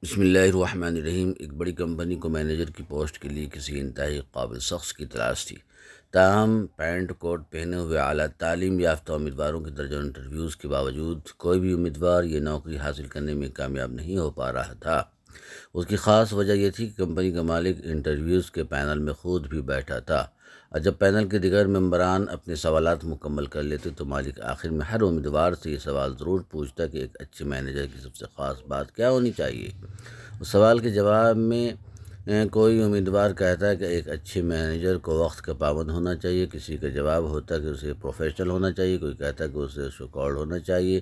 بسم اللہ الرحمن الرحیم۔ ایک بڑی کمپنی کو مینیجر کی پوسٹ کے لیے کسی انتہائی قابل شخص کی تلاش تھی۔ تاہم پینٹ کوٹ پہنے ہوئے اعلیٰ تعلیم یافتہ امیدواروں کے درجن انٹرویوز کے باوجود کوئی بھی امیدوار یہ نوکری حاصل کرنے میں کامیاب نہیں ہو پا رہا تھا۔ اس کی خاص وجہ یہ تھی کہ کمپنی کا مالک انٹرویوز کے پینل میں خود بھی بیٹھا تھا، اور جب پینل کے دیگر ممبران اپنے سوالات مکمل کر لیتے تو مالک آخر میں ہر امیدوار سے یہ سوال ضرور پوچھتا کہ ایک اچھے مینیجر کی سب سے خاص بات کیا ہونی چاہیے۔ اس سوال کے جواب میں کوئی امیدوار کہتا ہے کہ ایک اچھے مینیجر کو وقت کا پابند ہونا چاہیے، کسی کا جواب ہوتا ہے کہ اسے پروفیشنل ہونا چاہیے، کوئی کہتا ہے کہ اسے شکورڈ ہونا چاہیے۔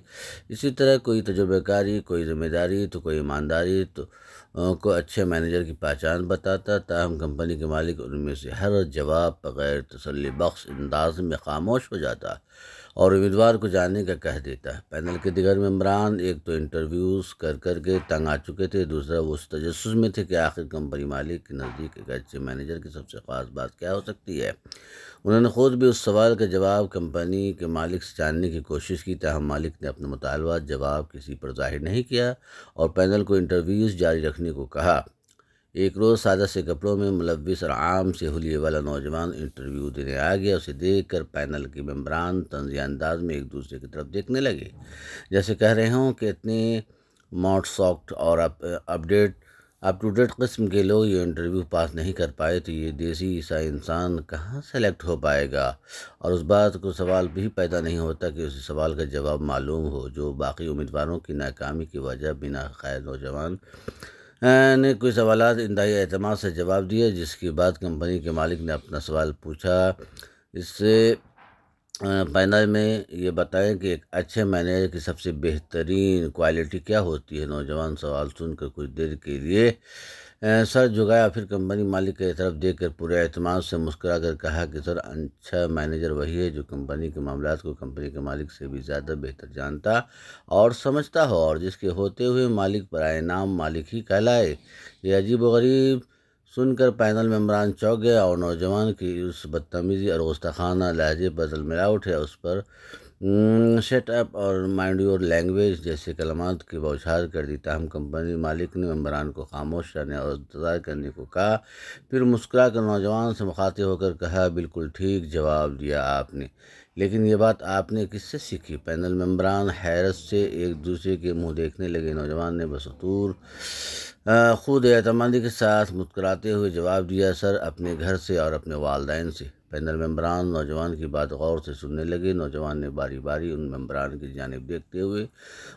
اسی طرح کوئی تجربہ کاری، کوئی ذمہ داری تو کوئی ایمانداری کو اچھے مینیجر کی پہچان بتاتا۔ تاہم کمپنی کے مالک ان میں سے ہر جواب بغیر تسلی بخش انداز میں خاموش ہو جاتا اور امیدوار کو جاننے کا کہہ دیتا۔ پینل کے دیگر ممبران ایک تو انٹرویوز کر کے تنگ آ چکے تھے، دوسرا وہ اس تجسس میں تھے کہ آخر کمپنی مالک کے نزدیک ایک اچھے مینیجر کی سب سے خاص بات کیا ہو سکتی ہے۔ انہوں نے خود بھی اس سوال کا جواب کمپنی کے مالک سے جاننے کی کوشش کی، تاہم مالک نے اپنا مطالبہ جواب کسی پر ظاہر نہیں کیا اور پینل کو انٹرویوز جاری رکھنے کو کہا۔ ایک روز سادہ سے کپڑوں میں ملوث اور عام سے حلیے والا نوجوان انٹرویو دینے آ گیا۔ اسے دیکھ کر پینل کے ممبران طنزیہ انداز میں ایک دوسرے کی طرف دیکھنے لگے، جیسے کہہ رہے ہوں کہ اتنے ماڈ ساکٹ اور اپ ٹو ڈیٹ قسم کے لوگ یہ انٹرویو پاس نہیں کر پائے تو یہ دیسی سا انسان کہاں سلیکٹ ہو پائے گا۔ اور اس بات کو سوال بھی پیدا نہیں ہوتا کہ اسے سوال کا جواب معلوم ہو، جو باقی امیدواروں کی ناکامی کی وجہ بنا خیر نوجوان نے کوئی سوالات انتہائی اعتماد سے جواب دیا، جس کے بعد کمپنی کے مالک نے اپنا سوال پوچھا، اس سے پینل میں یہ بتائیں کہ ایک اچھے مینیجر کی سب سے بہترین کوالٹی کیا ہوتی ہے۔ نوجوان سوال سن کر کچھ دیر کے لیے سر جھکایا، پھر کمپنی مالک کی طرف دیکھ کر پورے اعتماد سے مسکرا کر کہا کہ سر، اچھا مینیجر وہی ہے جو کمپنی کے معاملات کو کمپنی کے مالک سے بھی زیادہ بہتر جانتا اور سمجھتا ہو، اور جس کے ہوتے ہوئے مالک برائے نام مالک ہی کہلائے۔ یہ عجیب و غریب سن کر پینل ممبران چونک گیا اور نوجوان کی اس بدتمیزی اور گستاخانہ لہجے پر تلملا اٹھے۔ اس پر شٹ اپ اور مائنڈ یور لینگویج جیسے کلمات کی بوچھار کر دی۔ تاہم کمپنی مالک نے ممبران کو خاموش رہنے اور انتظار کرنے کو کہا، پھر مسکرا کر نوجوان سے مخاطب ہو کر کہا، بالکل ٹھیک جواب دیا آپ نے، لیکن یہ بات آپ نے کس سے سیکھی؟ پینل ممبران حیرت سے ایک دوسرے کے منہ دیکھنے لگے۔ نوجوان نے بصورت خود اعتمادی کے ساتھ مسکراتے ہوئے جواب دیا، سر، اپنے گھر سے اور اپنے والدین سے۔ پینل ممبران نوجوان کی بات غور سے سننے لگے۔ نوجوان نے باری باری ان ممبران کی جانب دیکھتے ہوئے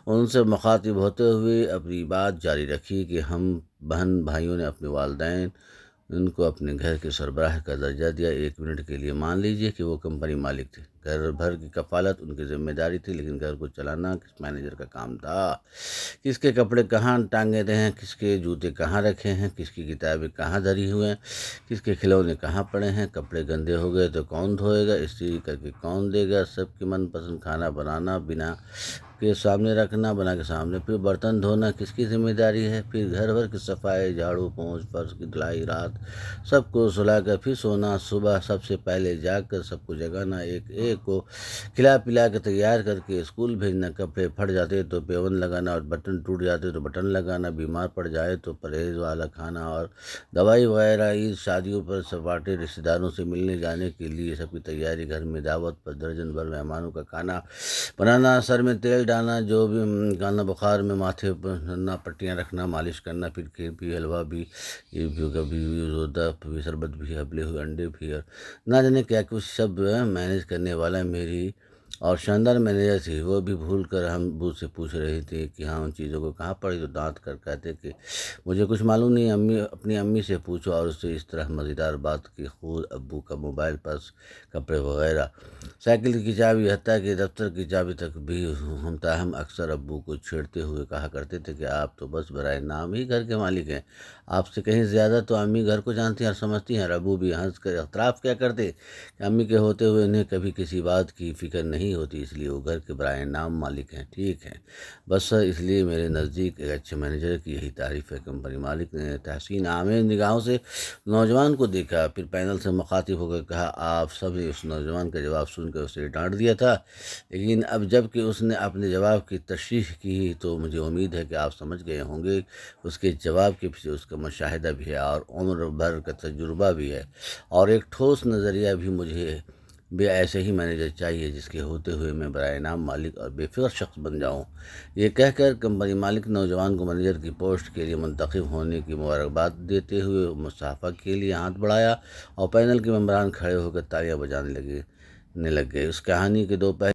ان سے مخاطب ہوتے ہوئے اپنی بات جاری رکھی کہ ہم بہن بھائیوں نے اپنے والدین ان کو اپنے گھر کے سربراہ کا درجہ دیا۔ ایک منٹ کے لیے مان لیجیے کہ وہ کمپنی مالک تھے، گھر بھر کی کفالت ان کی ذمہ داری تھی، لیکن گھر کو چلانا کس مینیجر کا کام تھا؟ کس کے کپڑے کہاں ٹانگے رہے ہیں، کس کے جوتے کہاں رکھے ہیں، کس کی کتابیں کہاں دھری ہوئے ہیں، کس کے کھلونے کہاں پڑے ہیں، کپڑے گندے ہو گئے تو کون دھوئے گا، استری کر کے کون دے گا، سب کے من پسند کھانا بنانا، بنا کے سامنے رکھنا، بنا کے سامنے، پھر برتن دھونا کس کی ذمہ داری ہے، پھر گھر بھر کی صفائی، جھاڑو پونچھ، فرش کی دھلائی، رات سب کو سلا کر پھر سونا، صبح سب سے پہلے جاگ کر سب کو جگانا، ایک ایک کو کھلا پلا کے تیار کر کے اسکول بھیجنا، کپڑے پھٹ جاتے تو پیون لگانا اور بٹن ٹوٹ جاتے تو بٹن لگانا، بیمار پڑ جائے تو پرہیز والا کھانا اور دوائی وغیرہ، عید شادیوں پر سپاٹے رشتہ داروں سے ملنے جانے کے لیے سب کی تیاری، گھر میں دعوت پر درجن بھر مہمانوں کا کھانا بنانا، سر میں تیل ڈالنا، جو بھی گانا بخار میں ماتھے پر پٹیاں رکھنا، مالش کرنا، پھر کھیر بھی، حلوہ بھی، یہ بھی کبھی زردہ بھی، شربت بھی، ابلے ہوئے انڈے بھی، اور نہ جانے کیا کچھ سب مینیج کرنے والا میری اور شاندار مینیجر تھی۔ وہ بھی بھول کر ہم ابو سے پوچھ رہی تھی کہ ہاں ان چیزوں کو کہاں پڑی، تو دانت کر کہتے کہ مجھے کچھ معلوم نہیں، اپنی امی سے پوچھو، اور اس سے اس طرح مزیدار بات کی خود ابو کا موبائل، پرس، کپڑے وغیرہ، سائیکل کی چابی، حتیٰ کہ دفتر کی چابی تک بھی ہم تاہم اکثر ابو کو چھیڑتے ہوئے کہا کرتے تھے کہ آپ تو بس برائے نام ہی گھر کے مالک ہیں، آپ سے کہیں زیادہ تو امی گھر کو جانتی ہیں اور سمجھتی ہیں۔ اور ابو بھی ہنس کر اعتراف کیا کرتے کہ امی کے ہوتے ہوئے انہیں کبھی کسی بات کی فکر نہیں نہیں ہوتی، اس لیے وہ گھر کے برائے نام مالک ہیں۔ ٹھیک ہے، بس سر، اس لیے میرے نزدیک ایک اچھے مینیجر کی یہی تعریف ہے۔ کمپنی مالک نے تحسین آمیز نگاہوں سے نوجوان کو دیکھا، پھر پینل سے مخاطب ہو کر کہا، آپ سب نے اس نوجوان کا جواب سن کر اسے ڈانٹ دیا تھا، لیکن اب جب کہ اس نے اپنے جواب کی تشریح کی تو مجھے امید ہے کہ آپ سمجھ گئے ہوں گے اس کے جواب کے پیچھے اس کا مشاہدہ بھی ہے اور عمر بھر کا تجربہ بھی ہے، اور ایک ٹھوس نظریہ بھی۔ مجھے بھی ایسے ہی مینیجر چاہیے جس کے ہوتے ہوئے میں برائے نام مالک اور بے فکر شخص بن جاؤں۔ یہ کہہ کر کمپنی مالک نوجوان کو مینیجر کی پوسٹ کے لیے منتخب ہونے کی مبارکباد دیتے ہوئے مصافحہ کے لیے ہاتھ بڑھایا، اور پینل کے ممبران کھڑے ہو کر تالیاں بجانے لگ گئے۔ اس کہانی کے دو پہلو